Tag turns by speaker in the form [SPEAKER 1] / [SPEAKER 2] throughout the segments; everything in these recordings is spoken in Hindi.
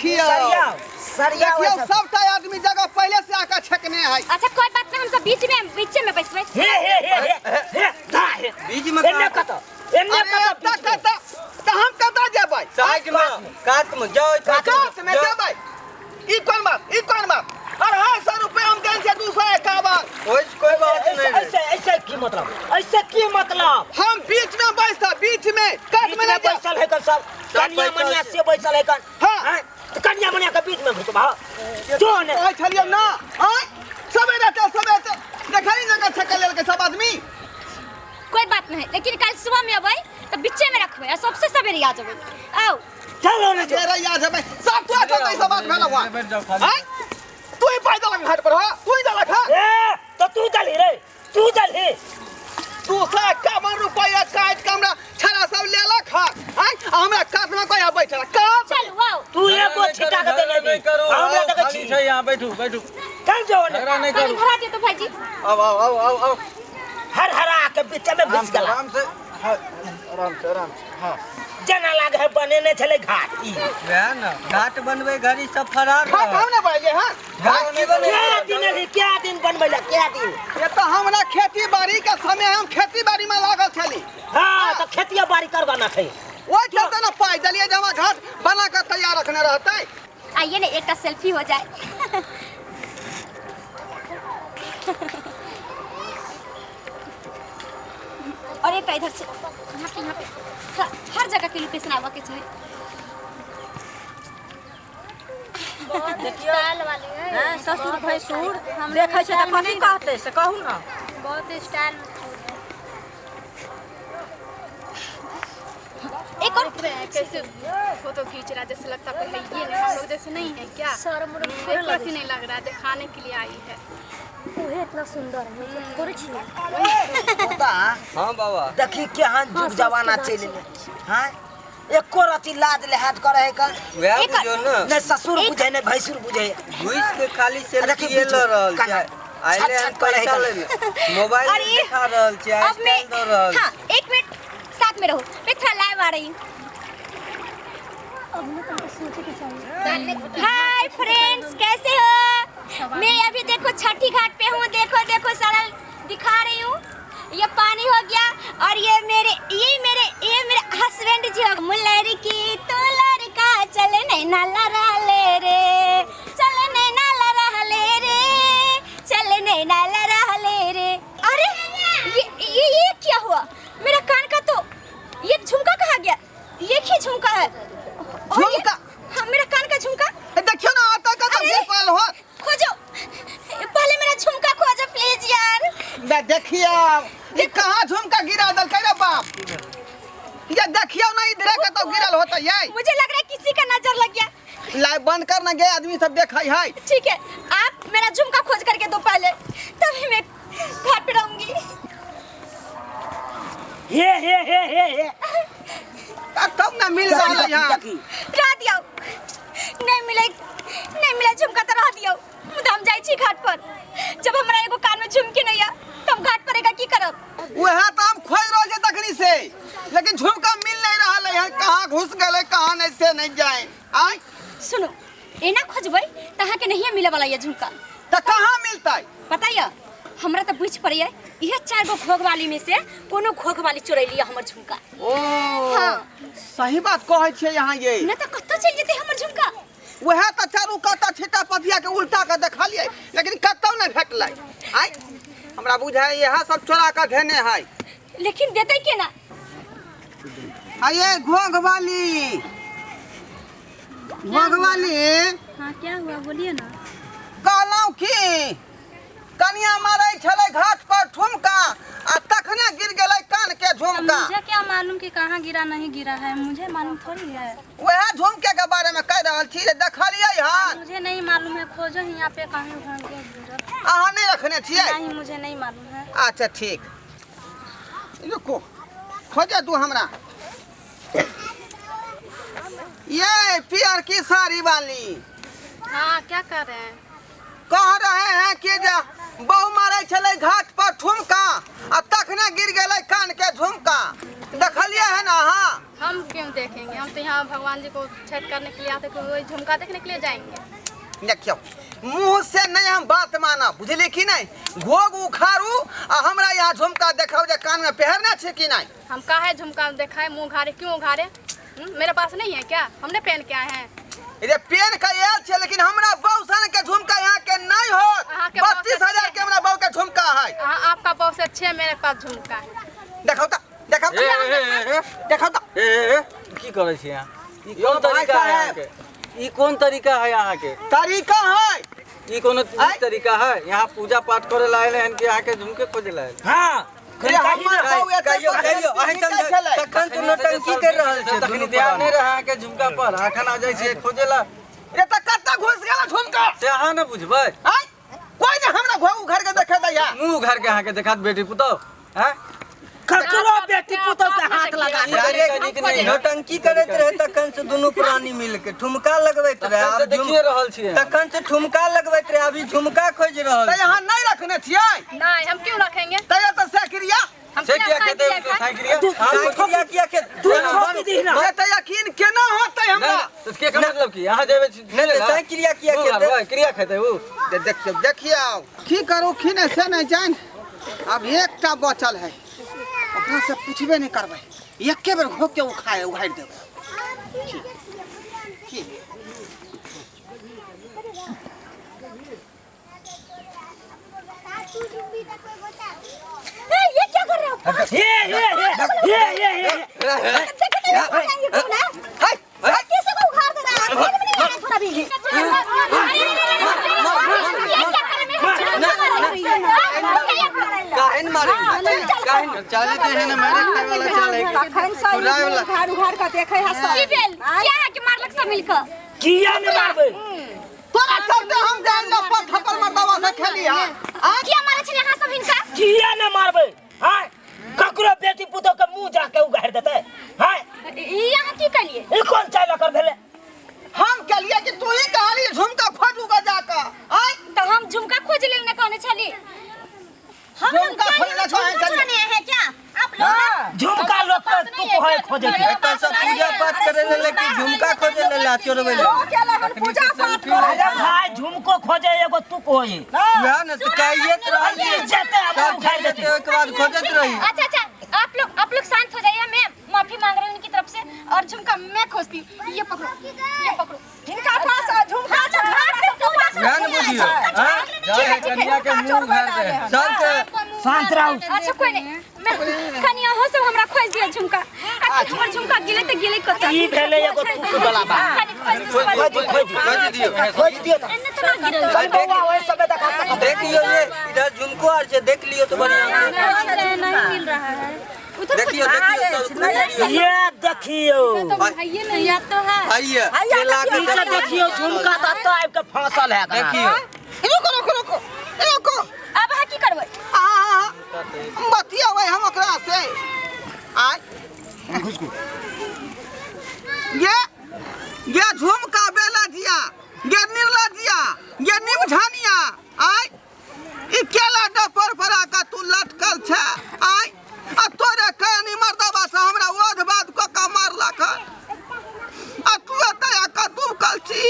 [SPEAKER 1] देखियो सबटा आदमी जगह पहले से आकर छकने है।
[SPEAKER 2] अच्छा कोई बात नहीं, हम सब बीच में बैठबै।
[SPEAKER 3] बीच में एन्ने कत
[SPEAKER 1] त हम कता जेबै?
[SPEAKER 3] साइड में काट में जाओ
[SPEAKER 1] काट में जेबै। ई कौन बात? और 100 रुपए हम देन से 251।
[SPEAKER 3] कोई बात नहीं।
[SPEAKER 4] ऐसे की मतलब?
[SPEAKER 1] हम बीच में बैठा, बीच में काट में ना
[SPEAKER 4] बैसल है कन सब कन्या मनिया से बैसल है कन।
[SPEAKER 1] हां
[SPEAKER 4] तो कन्या मनिया के बीच में घुसबा जो ने
[SPEAKER 1] ओइ छलियम ना। हां सबेरे देखली जगह छकल लेल के सब आदमी।
[SPEAKER 2] कोई बात नहीं, लेकिन कल सुबह में अबै तो बीचे में रखबै और सबसे सवेरे आ जबै। आओ
[SPEAKER 4] चलो ने
[SPEAKER 1] तेरा याद है भाई सब तो चलते सब बात भेल हुआ। हां तू ही पैदल घाट पर हो, तू ही दलक है।
[SPEAKER 4] ए तो तू चली रे, तू चली
[SPEAKER 1] 251 रुपया काट के हमरा छरा सब लेलक है। हां हमरा काट में कोई बैठल का
[SPEAKER 2] चलू आओ।
[SPEAKER 4] तू एको छिटा के देने
[SPEAKER 3] नहीं करो।
[SPEAKER 4] हमरा तक
[SPEAKER 3] खाली छै यहां बैठू
[SPEAKER 4] चल जाओ ने
[SPEAKER 3] झगड़ा नहीं
[SPEAKER 2] पानी
[SPEAKER 3] करो।
[SPEAKER 2] भरा दे तो भाईजी।
[SPEAKER 1] आओ
[SPEAKER 4] हर के बीच में घुस गला
[SPEAKER 3] आराम से हां
[SPEAKER 4] जना लाग है बनेने चले घाट ई
[SPEAKER 3] वह ना घाट बनवे घरी सब फरार
[SPEAKER 1] घाट हम ना बैठे हैं। घाट की बने
[SPEAKER 4] क्या दिन बनबैला क्या दिन?
[SPEAKER 1] ये तो हमरा खेती बाड़ी का समय हम खेती बाड़ी में लागल छली।
[SPEAKER 4] हां तो खेतिया बाड़ी करवाना है।
[SPEAKER 1] ओइ चलते ना पाई दलिए जमा घाट बना कर तैयार रखने रहते।
[SPEAKER 2] आइए ना एक सेल्फी हो जाए। और एक इधर से यहाँ पे हर जगह के लोकेशन आवा के चाहिए।
[SPEAKER 5] देखियो स्टाइल वाली है।
[SPEAKER 4] हां ससुर भैंसुर
[SPEAKER 5] हम
[SPEAKER 4] देखै छै त कथि कहते से कहू ना।
[SPEAKER 5] बहुत स्टाइल में
[SPEAKER 2] एक और
[SPEAKER 5] देख रहे हैं कैसे फोटो खींच रहा है, जैसे लगता है कोई है ये नहीं, हम लोग जैसे नहीं है क्या? देखने नहीं लग रहा है, दिखाने के लिए आई है।
[SPEAKER 2] इतना सुंदर है थोड़ी छी।
[SPEAKER 3] हां बाबा
[SPEAKER 4] देखी केहन जुग जमाना चले हां एको रति लाज लिहाज करे है का
[SPEAKER 3] वह बुझो ना
[SPEAKER 4] ने ससुर बुझे ने भैंसुर बुझे
[SPEAKER 3] घुस के खाली सेल्फी ले रहल छै। आइले हम पैसा ले मोबाइल दिखा रहल छै,
[SPEAKER 2] अब मैं
[SPEAKER 3] स्टाइल दे रहल।
[SPEAKER 2] हाँ एक मिनट साथ में रहो, मैं थोड़ा लाइव आ रही हूँ। हाय फ्रेंड्स, कैसे हो? मैं अभी देखो छठी घाट पे हूँ। देखो सारा दिखा रही हूँ। ये पानी हो गया और ये मेरे हस्बैंड जी हो। मुल्लरी की तो लड़का चले नहीं नाला रहले रे, चले नहीं नाला रहले रे, चले नहीं नाला रहले रे। अरे ये क्या हुआ? मेरा कान का तो ये झुमका कहाँ गया? ये क्या झुमका है?
[SPEAKER 1] झुमका?
[SPEAKER 2] हाँ मेरा कान का झुमका।
[SPEAKER 1] देखियो ना आता का तो गोपाल हो।
[SPEAKER 2] खोजो, पहले मेरा झुमका खोजो प्लीज यार।
[SPEAKER 1] मैं देखियो ये कहाँ झुमका गिरा दल करे बाप। ये देखियो ना इधर का तो गिरल होता है।
[SPEAKER 2] मुझे लग रहा है किसी का नजर लग गया।
[SPEAKER 1] लाइव बंद करना गए आदमी सब देखा है।
[SPEAKER 2] ठीक है, आप मेरा झुमका खोज करके दो पहले, तभी मैं घाट पे रहूंगी।
[SPEAKER 4] हे
[SPEAKER 1] तब ना मिल रहा है यहाँ।
[SPEAKER 2] रह दियो, नहीं मिला झुमका तो रह दियो। हम जाई छी घाट पर। जब हमरा एगो कान में झुमकी नहीं है तो हम घाट पर एका की करब?
[SPEAKER 1] वह तो हम खोज रहे थे तकनी से, लेकिन झुमका मिल नहीं रहा है। कहाँ घुस गए कहाँ नहीं से नहीं जाए। आय
[SPEAKER 2] सुनो, एना खोजबै तहाँ के नहीं मिले वाला ये झुमका।
[SPEAKER 1] तो कहाँ मिलता है?
[SPEAKER 2] बताइए हमरा तो बुझ पड़िए यह 4 गो खोगवाली में से कोनो खोगवाली चोरै लिया हमर झुमका।
[SPEAKER 1] ओ
[SPEAKER 2] हाँ
[SPEAKER 1] सही बात कहे छे यहाँ ये।
[SPEAKER 2] न तो कत्तो चल जेते हमर झुमका।
[SPEAKER 1] वह तो चारू कता छिटा पथिया के उल्टा के देखलिए, लेकिन कतौ नहीं भेटलै। आय हमरा बुझाय यह सब चोरा के धेने है।
[SPEAKER 2] लेकिन देते के ना?
[SPEAKER 1] आये घोघवाली
[SPEAKER 5] हाँ क्या हुआ बोलिए ना।
[SPEAKER 1] कहलौं की कनिया मारै छलै घाट पर ठुमका आ तखने गिर गेलै कान के झुमका।
[SPEAKER 5] मुझे क्या मालूम कि कहाँ गिरा नहीं गिरा है, मुझे मालूम थोड़ी है।
[SPEAKER 1] वह झुमके के बारे में कह रहल छी, देखलिए हन।
[SPEAKER 5] मुझे नहीं मालूम है, खोजो यहाँ पे कहीं होंगे गिरा।
[SPEAKER 1] अहाँ नहीं रखने छियै?
[SPEAKER 5] नहीं मुझे नहीं मालूम है।
[SPEAKER 1] अच्छा ठीक, रुको खोजे तू हमरा। ये पियर की साड़ी वाली
[SPEAKER 5] हाँ क्या कर रहे हैं?
[SPEAKER 1] कह रहे हैं कि बहु मारे छले घाट पर ठुमका आ तखने गिर गेलै कान के झुमका देखलिए है ना हाँ
[SPEAKER 5] हम क्यों देखेंगे? हम तो यहाँ भगवान जी को छठ करने के लिए आते थे, वही झुमका देखने के लिए जाएंगे।
[SPEAKER 1] देखियो मुंह से नहीं हम बात माना बुझली कि नहीं घोग उखाड़ू आ हमरा यहाँ झुमका देखाओ जे कान में पहनना छै कि नहीं
[SPEAKER 5] हम काहे झुमका दिखाए, मुंह उघारे क्यों उघारे? मेरे पास नहीं है क्या? हमने पहन के आए हैं।
[SPEAKER 1] ये पेन का याद छे लेकिन हमरा बहु सन के झुमका यहाँ के नहीं हो
[SPEAKER 5] अहाँ के बहुत
[SPEAKER 1] 32,000 के हमरा बहु के झुमका है
[SPEAKER 5] हाँ, आपका बहुत से अच्छे, मेरे पास झुमका है।
[SPEAKER 1] देखाओ ता देखाओ ता
[SPEAKER 3] की करे छी यहाँ? ई कौन तरीका है यहाँ के? ई कौन तरीका है यहाँ के?
[SPEAKER 1] तरीका है
[SPEAKER 3] ई कोनो तरीका है? यहाँ पूजा पाठ करे लाए हैं कि यहाँ के झुमके खोजे लाए?
[SPEAKER 4] हां
[SPEAKER 3] कहियो तखन तो नौटंकी कर रहल छै, तखन ध्यान नहीं रहा के झुमका पर अखन आ जाय छै खोजे ला।
[SPEAKER 1] रे त कत्ता घुस गेला झुमका
[SPEAKER 3] से अहाँ न बुझबै?
[SPEAKER 1] आय कोई ने हमरा घोग उखाड़ के देखे दैया
[SPEAKER 3] मुंह घर के अहाँ के देखात बेटी पुतौ हैं?
[SPEAKER 4] ककरो बेटी पुतौ के हाथ लगा
[SPEAKER 3] अरे नौटंकी करैत रहे तखन से दोनों प्राणी मिल के ठुमका लगबैत रहे। अब देखिए रहल छियै तखन से ठुमका लगबैत रहे, अभी झुमका खोज रहल
[SPEAKER 1] त यहाँ नहीं रखने छियै
[SPEAKER 5] नहीं, हम क्यों रखेंगे?
[SPEAKER 1] तय त सेक्रिया
[SPEAKER 5] हम
[SPEAKER 3] से क्या
[SPEAKER 5] खाएंगे
[SPEAKER 3] कहते
[SPEAKER 5] या
[SPEAKER 3] हैं
[SPEAKER 5] खाएं?
[SPEAKER 3] साइकिलिया किया के
[SPEAKER 4] तू ठोक दी ना
[SPEAKER 1] ये त यकीन केना होतै हमरा
[SPEAKER 3] तो के मतलब की यहाँ जेबे नहीं साइकिलिया किया के क्रिया खेते वो
[SPEAKER 1] देखिए की करू की नहीं से नहीं जान अब एकटा बचल है ओकरा से पूछबे नहीं करबै एके बेर घोक के उखाड़ देबै की
[SPEAKER 2] ये क्या कर रहे हो?
[SPEAKER 1] हाय
[SPEAKER 2] किसी को उखाड़ दे रहा है? थोड़ा भी
[SPEAKER 3] काहे न मारेंगे? काहे न चले तो है ना मारे वाला चले उड़ाए वाला
[SPEAKER 2] उखाड़ का देखे है सब क्या है कि मारलक सब मिलकर
[SPEAKER 4] किया न मारबे?
[SPEAKER 1] तोरा चलते हम जान ल पर थप्पड़ मरदवा से खेली हां
[SPEAKER 2] क्या मारे छले हां सब इनका
[SPEAKER 4] किया न मारबे? हां ककरो बेटी पुतौ के मुंह जाके उगाड़ देते हां
[SPEAKER 2] यहाँ की कलिए
[SPEAKER 4] ई कौन चाल कर भेले?
[SPEAKER 1] हम कलिए कि तू ही कहानी झुमका फटूगा जाका आय
[SPEAKER 2] तो हम झुमका खोज ले न कहने छली हम
[SPEAKER 1] झुमका खोजने
[SPEAKER 2] खोजने हैं क्या आप लोग?
[SPEAKER 4] झुमका लोग के तू कोहे खोजे के
[SPEAKER 3] एता सब पूजा पाठ करे ले लेकिन झुमका खोजे ले ला चोरबे ले
[SPEAKER 2] पूजा पाठ
[SPEAKER 4] अरे भाई झुमको खोजे एगो तू कोहे
[SPEAKER 3] या न तो काइए रही
[SPEAKER 4] जते अब उखाड़ देते
[SPEAKER 3] एक बार खोजत रही।
[SPEAKER 2] अच्छा आप लोग शांत हो जाइए, मैं माफी मांग रही हूँ उनकी तरफ से और झुमका मैं खोजती हूँ। ये पकड़ो इनका पास झुमका
[SPEAKER 3] ध्यान बुझियो हां जाए कन्या के मुंह घर दे
[SPEAKER 4] शांत रहो।
[SPEAKER 2] अच्छा कोई नहीं, मैं कनिया हो सब हमरा खोज दिया झुमका आ हमर झुमका गिले त गिले कत
[SPEAKER 4] ई भेले एगो तू गला बा खोज दियो तो
[SPEAKER 2] एने तो ना गिरल
[SPEAKER 4] चल बउआ ओए सब देखा
[SPEAKER 3] देख लियो ये इधर झुमको आर से देख लियो तो बढ़िया
[SPEAKER 2] नहीं मिल रहा है
[SPEAKER 3] देखियो सब
[SPEAKER 4] ये देखियो
[SPEAKER 5] ये नहीं
[SPEAKER 2] या तो है
[SPEAKER 3] आइए ये ला के
[SPEAKER 4] इनका देखियो झुमका तो आब के फांसल है
[SPEAKER 3] देखियो
[SPEAKER 1] रुको
[SPEAKER 2] अब है की करबै?
[SPEAKER 1] बतियावे हम ओकरा से आय ये झुमका बेला जिया ये निर्ला जिया ये निमझानिया आय ई केला डपर परा का तू लटकल छे आय आ तोरे कनी मर्दबा से हमरा ओध बात क का मारला ख आ तू तया का तू कल छी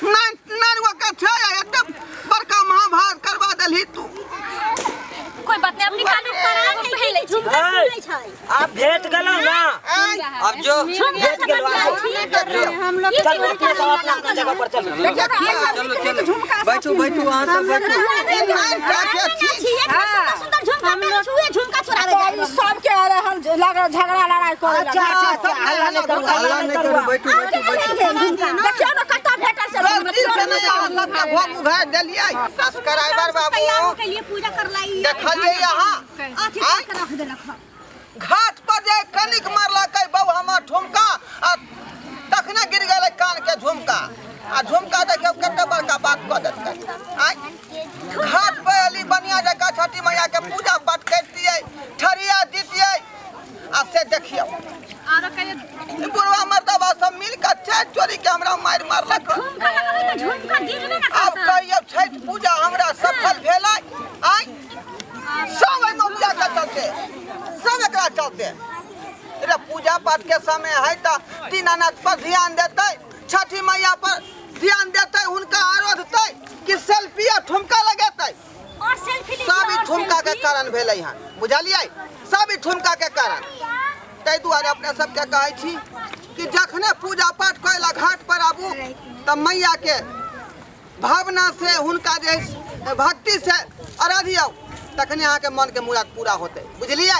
[SPEAKER 1] नानवा का छे एकदम बड़का महाभारत करवा देलही तू
[SPEAKER 2] कोई बात नहीं, अपनी कान पर पहले झुमका सुनै छै
[SPEAKER 4] आप भेट गलो ना
[SPEAKER 3] अब जो
[SPEAKER 4] भेट गेलवा
[SPEAKER 2] हम लोग
[SPEAKER 4] चल अपने सब अपना जगह पर चल
[SPEAKER 3] चलो बैठो वहां सब बैठो
[SPEAKER 2] सुंदर झुमका पहले छुए झुमका चुरावे जाए
[SPEAKER 6] सब के अरे हम लगा झगड़ा लड़ाई करे
[SPEAKER 4] अच्छा हल्ला नहीं करो
[SPEAKER 3] हल्ला नहीं करो बैठो
[SPEAKER 6] देखियो ना कत्ता भेटल से
[SPEAKER 1] भोग उघाड़ देलिए सब्सक्राइबर बाबू
[SPEAKER 2] के लिए पूजा करलाई
[SPEAKER 1] देखलिए यहाँ
[SPEAKER 2] अथी के रख देलक
[SPEAKER 1] घाट पर जे कनिक मारला कई बहु हमर ठुमका आ तखने गिर गेलै कान के झुमका आ झुमका देखियो कते बड़का बात क देलकै आय घाट पे अली बनिया जका छठी मैया के पूजा पाठ करतियै ठरिया दितियै आ से देखियो
[SPEAKER 5] आरो कहिए
[SPEAKER 1] बुढ़वा मर्दबा सब मिल के छठ चोरी के हमरा मार मारलक
[SPEAKER 2] झुमका लगावे तो झुमका गिरबे ना
[SPEAKER 1] अब कहियो छठ पूजा हमरा सफल चलते रे पूजा पाठ के समय है तो दीनानाथ पर ध्यान देते, छठी मैया पर ध्यान देते, उनका आराधते कि सेल्फी और ठुमका लगेते।
[SPEAKER 2] और सेल्फी
[SPEAKER 1] सब ई ठुमका के कारण भेले यहाँ, बुझलिए? सब ई ठुमका के कारण। ताहि दुआरे अपने सबके कहै छी कि जखने पूजा पाठ करेला घाट पर आबू तब मैया के भावना से हुनका जे भक्ति से आराधियौ, तखने अहाँ के मन के मुराद पूरा होते, बुझलिए?